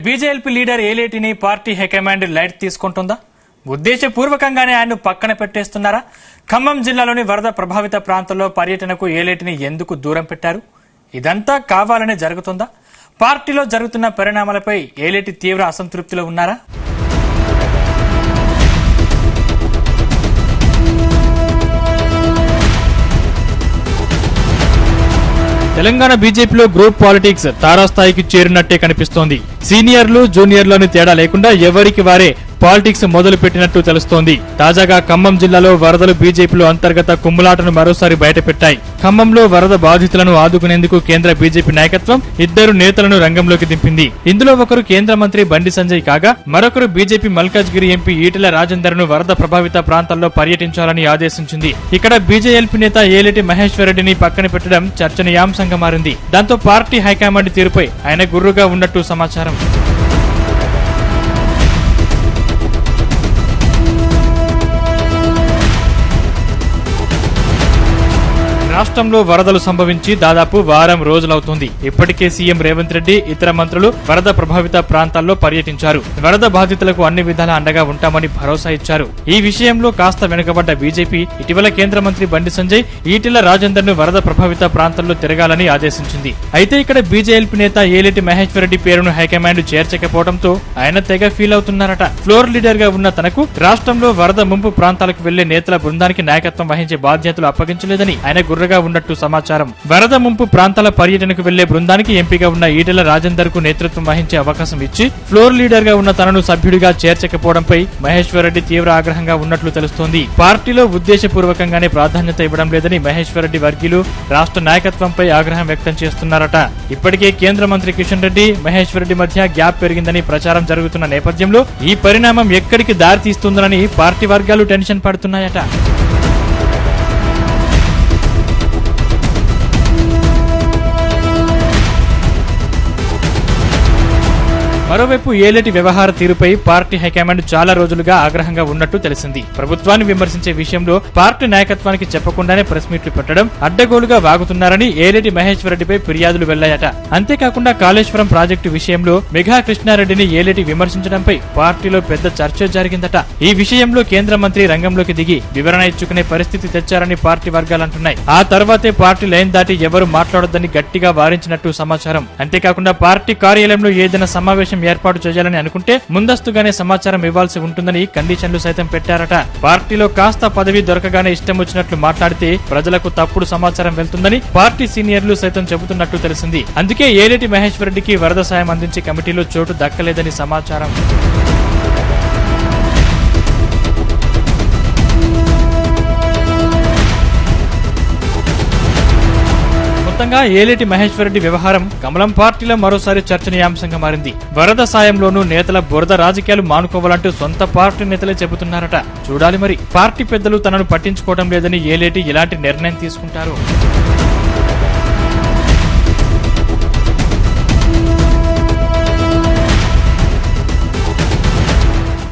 BJP leader ఏలేటిని party high command light తీసుకుంటుందా? ఉద్దేశపూర్వకంగానే ఆయన్ను పక్కన పెట్టేస్తున్నారా? ఖమ్మం జిల్లాలోని వరద ప్రభావిత ప్రాంతాల్లో పర్యటనకు ఏలేటిని ఎందుకు దూరం పెట్టారు? ఇదంతా కావాలనే జరుగుతుందా? పార్టీలో జరుగుతున్న పరిణామాలపై ఏలేటి తీవ్ర అసంతృప్తిలో ఉన్నారా? తెలంగాణ బీజేపీలో గ్రూప్ పాలిటిక్స్ తారాస్థాయికి చేరినట్టే కనిపిస్తోంది. సీనియర్లు జూనియర్లని తేడా లేకుండా ఎవరికి వారే పాలిటిక్స్ మొదలు పెట్టినట్టు తెలుస్తోంది. తాజాగా ఖమ్మం జిల్లాలో వరదలు బీజేపీలో అంతర్గత కుమ్ములాటను మరోసారి బయటపెట్టాయి. ఖమ్మంలో వరద బాధితులను ఆదుకునేందుకు కేంద్ర బీజేపీ నాయకత్వం ఇద్దరు నేతలను రంగంలోకి దింపింది. ఇందులో ఒకరు కేంద్ర మంత్రి బండి సంజయ్ కాగా మరొకరు బీజేపీ మల్కాజ్గిరి ఎంపీ ఈటెల రాజేందర్ ను వరద ప్రభావిత ప్రాంతాల్లో పర్యటించాలని ఆదేశించింది. ఇక్కడ బీజేఎల్పీ నేత ఏలేటి మహేశ్వర్ రెడ్డిని పక్కన పెట్టడం చర్చనీయాంశంగా మారింది. దాంతో పార్టీ హైకమాండ్ తీరుపై ఆయన గుర్రుగా ఉన్నట్టు సమాచారం. రాష్ట్రంలో వరదలు సంభవించి దాదాపు వారం రోజులవుతుంది. ఇప్పటికే సీఎం రేవంత్ రెడ్డి ఇతర మంత్రులు వరద ప్రభావిత ప్రాంతాల్లో పర్యటించారు. వరద బాధితులకు అన్ని విధాలా అండగా ఉంటామని భరోసా ఇచ్చారు. ఈ విషయంలో కాస్త వెనుకబడ్డ బీజేపీ ఇటీవల కేంద్ర మంత్రి బండి సంజయ్ ఈటెల రాజేందర్ ను వరద ప్రభావిత ప్రాంతాల్లో తిరగాలని ఆదేశించింది. అయితే ఇక్కడ బీజేఎల్పీ నేత ఏలేటి మహేశ్వర్ రెడ్డి పేరును హైకమాండ్ చేర్చకపోవడంతో ఆయన తెగ ఫీల్ అవుతున్నారట. ఫ్లోర్ లీడర్ గా ఉన్న తనకు రాష్ట్రంలో వరద ముంపు ప్రాంతాలకు వెళ్లే నేతల బృందానికి నాయకత్వం వహించే బాధ్యతలు అప్పగించలేదని ఆయన గుర్రగా ఉన్నట్టు సమాచారం. వరద ముంపు ప్రాంతాల పర్యటనకు వెళ్లే బృందానికి ఎంపీగా ఉన్న ఈటెల రాజేందర్ కు నేతృత్వం వహించే అవకాశం ఇచ్చి ఫ్లోర్ లీడర్ గా ఉన్న తనను సభ్యుడిగా చేర్చకపోవడంపై మహేశ్వర్ రెడ్డి తీవ్ర ఆగ్రహంగా ఉన్నట్లు తెలుస్తోంది. పార్టీలో ఉద్దేశపూర్వకంగానే ప్రాధాన్యత ఇవ్వడం లేదని మహేశ్వర్ రెడ్డి వర్గీయులు రాష్ట్ర నాయకత్వంపై ఆగ్రహం వ్యక్తం చేస్తున్నారట. ఇప్పటికే కేంద్ర మంత్రి కిషన్ రెడ్డి మహేశ్వర్ రెడ్డి మధ్య గ్యాప్ పెరిగిందని ప్రచారం జరుగుతున్న నేపథ్యంలో ఈ పరిణామం ఎక్కడికి దారి తీస్తుందని పార్టీ వర్గాలు టెన్షన్ పడుతున్నాయట. మరోవైపు ఏలేటి వ్యవహార తీరుపై పార్టీ హైకమాండ్ చాలా రోజులుగా ఆగ్రహంగా ఉన్నట్టు తెలిసింది. ప్రభుత్వాన్ని విమర్శించే విషయంలో పార్టీ నాయకత్వానికి చెప్పకుండానే ప్రెస్ మీట్లు పెట్టడం, అడ్డగోలుగా వాగుతున్నారని ఏలేటి మహేశ్వర్ రెడ్డిపై ఫిర్యాదులు వెళ్లాయట. అంతేకాకుండా కాళేశ్వరం ప్రాజెక్టు విషయంలో మెగా కృష్ణారెడ్డిని ఏలేటి విమర్శించడంపై పార్టీలో పెద్ద చర్చ జరిగిందట. ఈ విషయంలో కేంద్ర మంత్రి రంగంలోకి దిగి వివరణ ఇచ్చుకునే పరిస్థితి తెచ్చారని పార్టీ వర్గాలంటున్నాయి. ఆ తర్వాతే పార్టీ లైన్ దాటి ఎవరు మాట్లాడొద్దని గట్టిగా వారించినట్టు సమాచారం. అంతేకాకుండా పార్టీ కార్యాలయంలో ఏదైనా సమావేశం ఏర్పాటు చేయాలని అనుకుంటే ముందస్తుగానే సమాచారం ఇవ్వాల్సి ఉంటుందని కండిషన్లు సైతం పెట్టారట. పార్టీలో కాస్త పదవి దొరకగానే ఇష్టం వచ్చినట్లు మాట్లాడితే ప్రజలకు తప్పుడు సమాచారం వెళ్తుందని పార్టీ సీనియర్లు సైతం చెబుతున్నట్టు తెలిసింది. అందుకే ఏలేటి మహేశ్వర్ రెడ్డికి వరద సాయం అందించే కమిటీలో చోటు దక్కలేదని సమాచారం. మొత్తంగా ఏలేటి మహేశ్వర్ రెడ్డి వ్యవహారం కమలం పార్టీలో మరోసారి చర్చనీయాంశంగా మారింది. వరద సాయంలోనూ నేతల బురద రాజకీయాలు మానుకోవాలంటూ సొంత పార్టీ నేతలే చెబుతున్నారట. చూడాలి మరి పార్టీ పెద్దలు తనను పట్టించుకోవడం లేదని ఏలేటి ఎలాంటి నిర్ణయం తీసుకుంటారు.